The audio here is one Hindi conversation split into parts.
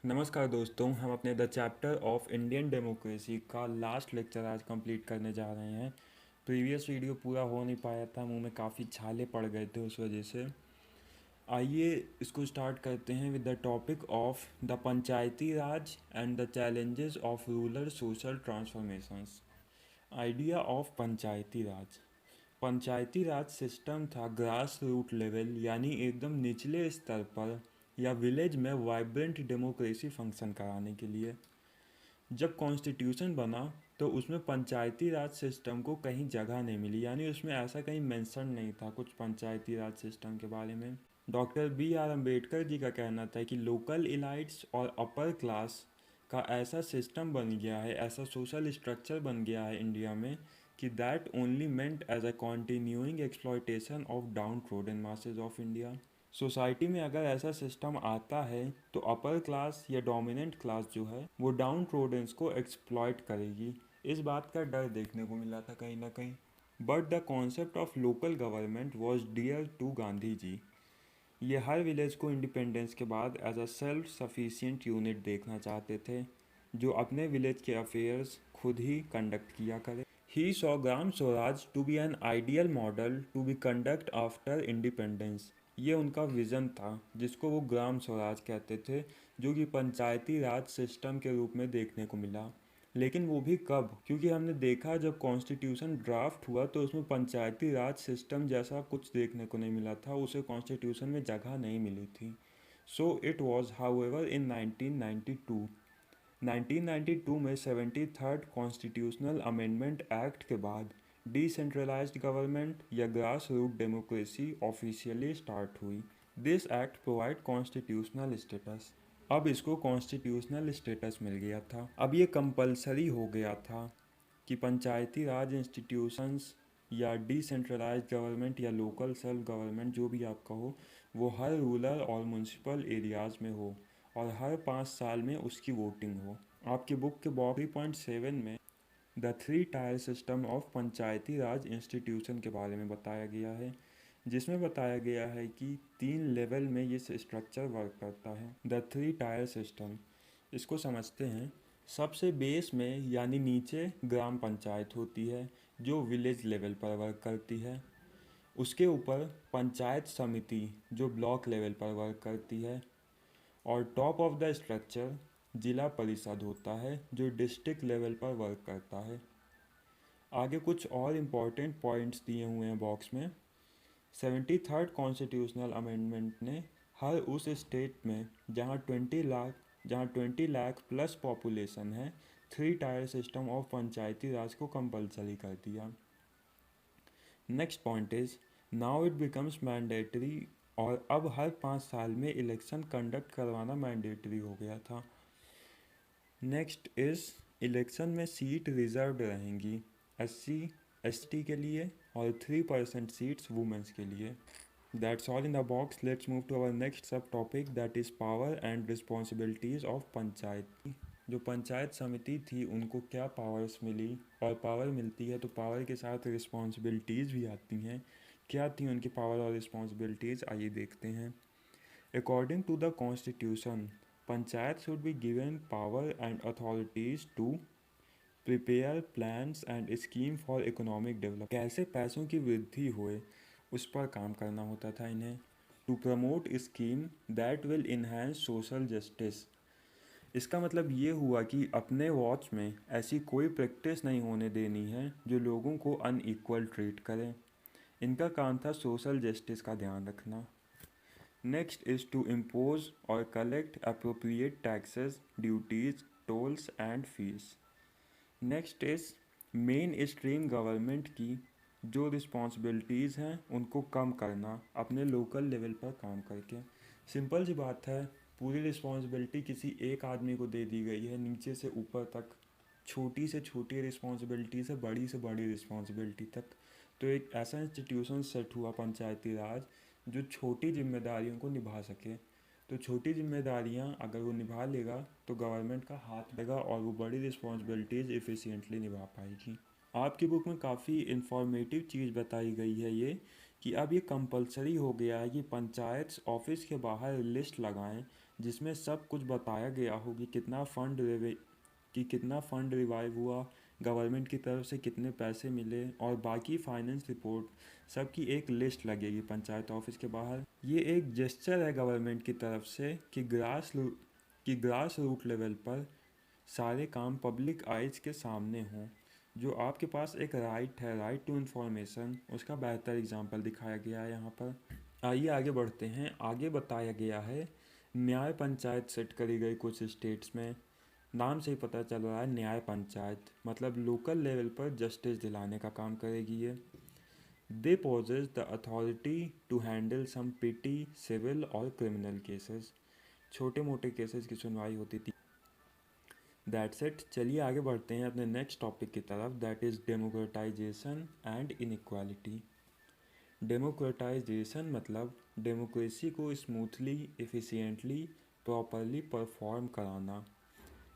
नमस्कार दोस्तों, हम अपने the chapter of Indian democracy का लास्ट लेक्चर आज कंप्लीट करने जा रहे हैं। प्रीवियस वीडियो पूरा हो नहीं पाया था, मुंह में काफ़ी छाले पड़ गए थे उस वजह से। आइए इसको स्टार्ट करते हैं with the topic of the Panchayati Raj and the challenges of rural social transformations. Idea of Panchayati Raj. Panchayati Raj system था ग्रास रूट लेवल, यानी एकदम निचले स्तर पर या विलेज में वाइब्रेंट डेमोक्रेसी फंक्शन कराने के लिए। जब कॉन्स्टिट्यूशन बना तो उसमें पंचायती राज सिस्टम को कहीं जगह नहीं मिली, यानी उसमें ऐसा कहीं मेंशन नहीं था कुछ पंचायती राज सिस्टम के बारे में। Doctor B are Ambedkar ji का कहना था कि लोकल इलाइट्स और अपर क्लास का ऐसा सिस्टम बन गया है, ऐसा सोशल स्ट्रक्चर बन गया है इंडिया में कि that only meant as a continuing exploitation of downtrodden masses of India. Society में अगर ऐसा सिस्टम आता है तो अपर क्लास या डोमिनेंट क्लास जो है वो डाउन ट्रोडेंस को एक्सप्लॉइट करेगी। इस बात का डर देखने को मिला था कहीं ना कहीं। But the concept of local government was dear to Gandhi ji. ये हर विलेज को इंडिपेंडेंस के बाद as a self sufficient unit देखना चाहते थे, जो अपने विलेज के अफेयर्स खुद ही कंडक्ट किया करे। He saw Gram Swaraj to be an ideal model to be conduct after independence. ये उनका विज़न था जिसको वो ग्राम स्वराज कहते थे, जो कि पंचायती राज सिस्टम के रूप में देखने को मिला। लेकिन वो भी कब? क्योंकि हमने देखा जब कॉन्स्टिट्यूशन ड्राफ्ट हुआ तो उसमें पंचायती राज सिस्टम जैसा कुछ देखने को नहीं मिला था, उसे कॉन्स्टिट्यूशन में जगह नहीं मिली थी। So it was however in 1992। 1992 में 73rd कॉन्स्टिट्यूशनल अमेंडमेंट एक्ट के बाद डिसेंट्रलाइज्ड गवर्नमेंट या grass root democracy officially start हुई। This act provide constitutional status. अब इसको कॉन्स्टिट्यूशनल स्टेटस मिल गया था। अब ये कंपलसरी हो गया था कि पंचायती राज इंस्टीट्यूशंस या डिसेंट्रलाइज्ड गवर्नमेंट या लोकल सेल्फ गवर्नमेंट जो भी आप कहो, वो हर रूरल और म्यूनसिपल एरियाज़ में हो और हर 5 साल में उसकी वोटिंग हो। आपकी बुक के बॉक्स 3.7 में the three tier system of Panchayati Raj institution के बारे में बताया गया है, जिसमें बताया गया है कि 3 लेवल में ये स्ट्रक्चर वर्क करता है। द थ्री टायर सिस्टम, इसको समझते हैं। सबसे बेस में यानी नीचे ग्राम पंचायत होती है जो विलेज लेवल पर वर्क करती है। उसके ऊपर पंचायत समिति जो ब्लॉक लेवल पर वर्क करती है। और टॉप ऑफ द स्ट्रक्चर जिला परिषद होता है जो डिस्ट्रिक्ट लेवल पर वर्क करता है। आगे कुछ और इम्पॉर्टेंट पॉइंट्स दिए हुए हैं बॉक्स में। 73rd कॉन्स्टिट्यूशनल अमेंडमेंट ने हर उस स्टेट में जहाँ 20 लाख प्लस पॉपुलेशन है, थ्री टायर सिस्टम ऑफ पंचायती राज को कंपलसरी कर दिया। Next point is now it becomes mandatory, और अब हर 5 साल में इलेक्शन कंडक्ट करवाना मैंडेटरी हो गया था। नेक्स्ट इज इलेक्शन में सीट रिजर्व रहेंगी SC ST के लिए और 3% सीट्स वुमेंस के लिए। That's all in the box. Let's move to our next sub topic that is power and responsibilities of panchayat. जो पंचायत समिति थी उनको क्या पावर्स मिली, और पावर मिलती है तो पावर के साथ रिस्पॉन्सिबिलिटीज़ भी आती हैं। क्या थी उनकी पावर और रिस्पॉन्सिबिलिटीज़, आइए देखते हैं। According to the constitution, panchayat should be given power and authorities to prepare plans and scheme for economic develop. कैसे पैसों की वृद्धि होए उस पर काम करना होता था इन्हें। To promote scheme that will enhance social justice. इसका मतलब ये हुआ कि अपने वॉच में ऐसी कोई प्रैक्टिस नहीं होने देनी है जो लोगों को अनइक्वल ट्रीट करे। इनका काम था सोशल जस्टिस का ध्यान रखना। नेक्स्ट इज़ टू इम्पोज और collect appropriate taxes, duties, tolls and fees. Next is mainstream government की जो रिस्पॉन्सिबिलिटीज़ हैं उनको कम करना अपने लोकल लेवल पर काम करके। सिंपल सी बात है, पूरी रिस्पॉन्सिबिलिटी किसी एक आदमी को दे दी गई है नीचे से ऊपर तक, छोटी से छोटी रिस्पॉन्सिबिलिटी से बड़ी रिस्पॉन्सिबिलिटी तक। तो एक ऐसा इंस्टीट्यूशन सेट हुआ पंचायती राज जो छोटी जिम्मेदारियों को निभा सके। तो छोटी जिम्मेदारियां अगर वो निभा लेगा तो गवर्नमेंट का हाथ रहेगा और वो बड़ी रिस्पॉन्सिबिलिटीज़ एफिशिएंटली निभा पाएगी। आपकी बुक में काफ़ी इन्फॉर्मेटिव चीज़ बताई गई है कि अब ये कंपलसरी हो गया है कि पंचायत ऑफिस के बाहर लिस्ट लगाएं जिसमें सब कुछ बताया गया हो कि कितना फ़ंड रिवाइव हुआ, गवर्नमेंट की तरफ से कितने पैसे मिले और बाकी फाइनेंस रिपोर्ट सबकी एक लिस्ट लगेगी पंचायत ऑफिस के बाहर। ये एक जेस्चर है गवर्नमेंट की तरफ से कि ग्रास रूट लेवल पर सारे काम पब्लिक आइज के सामने हों। जो आपके पास एक राइट है, राइट टू इन्फॉर्मेशन, उसका बेहतर एग्जांपल दिखाया गया है यहाँ पर। आइए आगे बढ़ते हैं। आगे बताया गया है न्याय पंचायत सेट करी गई कुछ स्टेट्स में। नाम से ही पता चल रहा है न्याय पंचायत मतलब लोकल लेवल पर जस्टिस दिलाने का काम करेगी ये। They possess the authority to handle some petty civil और क्रिमिनल केसेस। छोटे मोटे केसेस की सुनवाई होती थी। That's it. चलिए आगे बढ़ते हैं अपने नेक्स्ट टॉपिक की तरफ, that is democratization and inequality. Democratization मतलब डेमोक्रेसी को स्मूथली, एफिशिएंटली, प्रॉपरली परफॉर्म कराना।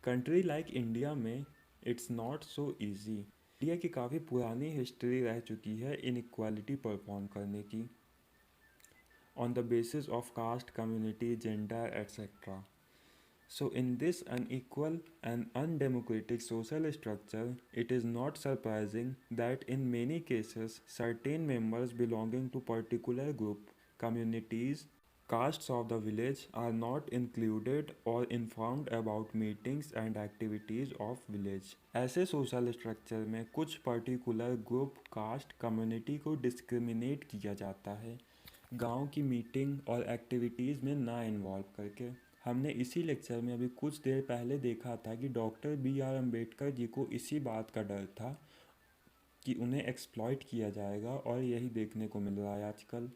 कंट्री लाइक इंडिया में it's not so easy. India की काफ़ी पुरानी हिस्ट्री रह चुकी है इनइक्वालिटी परफॉर्म करने की, on the basis of caste, community, gender etcetera. So, in this unequal and undemocratic social structure, it is not surprising that in many cases, certain members belonging to particular group, communities, castes of the village are not included or informed about meetings and activities of village. ऐसे social structure में कुछ particular group, caste, community को discriminate किया जाता है गांव की मीटिंग और एक्टिविटीज़ में ना इन्वॉल्व करके। हमने इसी लेक्चर में अभी कुछ देर पहले देखा था कि डॉक्टर बी.आर. अम्बेडकर जी को इसी बात का डर था कि उन्हें एक्सप्लॉइट किया जाएगा और यही देखने को मिल रहा है आजकल।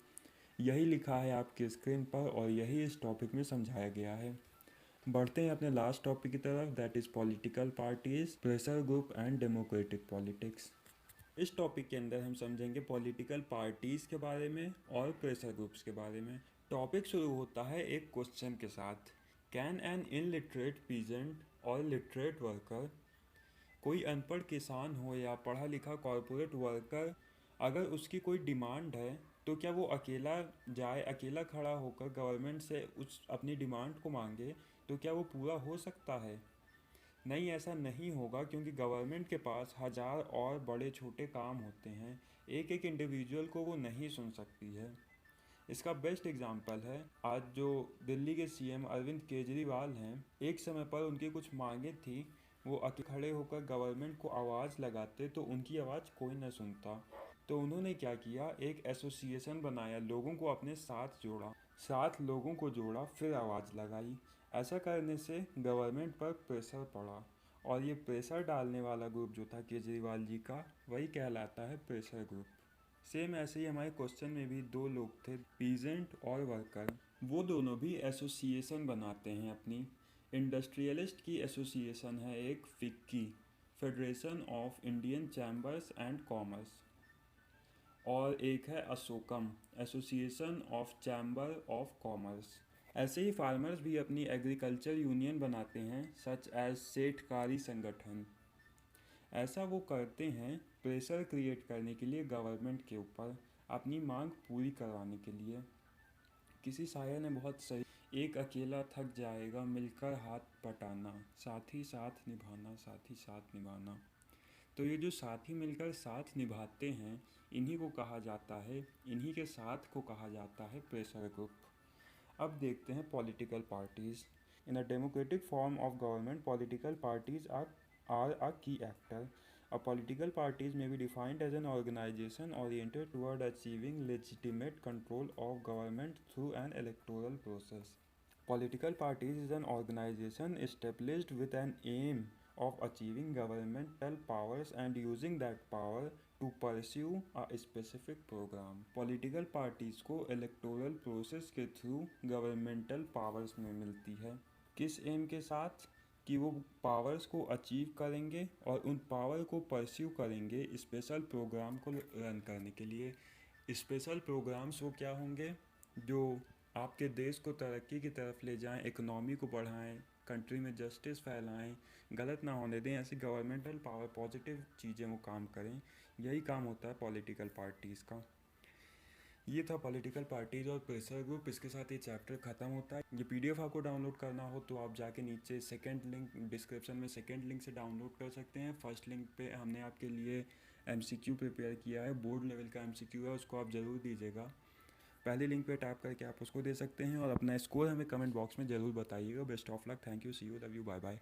यही लिखा है आपकी स्क्रीन पर और यही इस टॉपिक में समझाया गया है। बढ़ते हैं अपने लास्ट टॉपिक की तरफ, that is political parties, pressure group and democratic politics. इस टॉपिक के अंदर हम समझेंगे पॉलिटिकल पार्टीज़ के बारे में और प्रेशर ग्रुप्स के बारे में। टॉपिक शुरू होता है एक क्वेश्चन के साथ, कैन एन इनलिटरेट पीजेंट और लिटरेट वर्कर, कोई अनपढ़ किसान हो या पढ़ा लिखा कॉरपोरेट वर्कर, अगर उसकी कोई डिमांड है तो क्या वो अकेला जाए, अकेला खड़ा होकर गवर्नमेंट से उस अपनी डिमांड को मांगे तो क्या वो पूरा हो सकता है? नहीं, ऐसा नहीं होगा क्योंकि गवर्नमेंट के पास हज़ार और बड़े छोटे काम होते हैं, एक एक इंडिविजुअल को वो नहीं सुन सकती है। इसका बेस्ट एग्जांपल है आज जो दिल्ली के सीएम अरविंद केजरीवाल हैं। एक समय पर उनकी कुछ मांगें थी, वो अकेले खड़े होकर गवर्नमेंट को आवाज़ लगाते तो उनकी आवाज़ कोई न सुनता। तो उन्होंने क्या किया, एक एसोसिएशन बनाया, लोगों को अपने साथ जोड़ा, 7 लोगों को जोड़ा, फिर आवाज़ लगाई। ऐसा करने से गवर्नमेंट पर प्रेशर पड़ा और ये प्रेशर डालने वाला ग्रुप जो था केजरीवाल जी का, वही कहलाता है प्रेशर ग्रुप। सेम ऐसे ही हमारे क्वेश्चन में भी 2 लोग थे, पीजेंट और वर्कर। वो दोनों भी एसोसिएशन बनाते हैं अपनी। इंडस्ट्रियलिस्ट की एसोसिएशन है एक FICCI, Federation of Indian Chambers and Commerce, और एक है ASSOCHAM, Association of Chamber of Commerce. ऐसे ही फार्मर्स भी अपनी एग्रीकल्चर यूनियन बनाते हैं, सच एज सेठकारी संगठन। ऐसा वो करते हैं प्रेशर क्रिएट करने के लिए गवर्नमेंट के ऊपर, अपनी मांग पूरी करवाने के लिए। किसी शायर ने बहुत सही, एक अकेला थक जाएगा मिलकर हाथ बटाना, साथ ही साथ निभाना, साथ ही साथ निभाना। तो ये जो साथी मिलकर साथ निभाते हैं, इन्हीं को कहा जाता है, इन्हीं के साथ को कहा जाता है प्रेशर ग्रुप। अब देखते हैं political parties. In a democratic form of government, political parties are a key actor. A political parties may be defined as an organization oriented toward achieving legitimate control of government through an electoral process. Political parties is an organization established with an aim of achieving governmental powers and using that power to pursue a specific program. Political parties को electoral process के through governmental powers में मिलती है। किस एम के साथ? कि वो पावर्स को अचीव करेंगे और उन पावर को परस्यू करेंगे स्पेशल प्रोग्राम को रन करने के लिए। स्पेशल प्रोग्राम्स वो क्या होंगे, जो आपके देश को तरक्की की तरफ ले जाएं, इकोनॉमी को बढ़ाएं, कंट्री में जस्टिस फैलाएं, गलत ना होने दें, ऐसी गवर्नमेंटल पावर, पॉजिटिव चीज़ें वो काम करें। यही काम होता है पॉलिटिकल पार्टीज़ का। ये था पॉलिटिकल पार्टीज और प्रेशर ग्रुप। इसके साथ ये चैप्टर ख़त्म होता है। ये पीडीएफ आपको डाउनलोड करना हो तो आप जाके नीचे सेकंड लिंक डिस्क्रिप्शन में सेकंड लिंक से डाउनलोड कर सकते हैं। फर्स्ट लिंक पे हमने आपके लिए एमसीक्यू प्रिपेयर किया है, बोर्ड लेवल का एमसीक्यू है, उसको आप ज़रूर दीजिएगा। पहले लिंक पे टैप करके आप उसको दे सकते हैं और अपना स्कोर हमें कमेंट बॉक्स में ज़रूर बताइएगा। Best of luck, thank you, see you, love you, bye bye.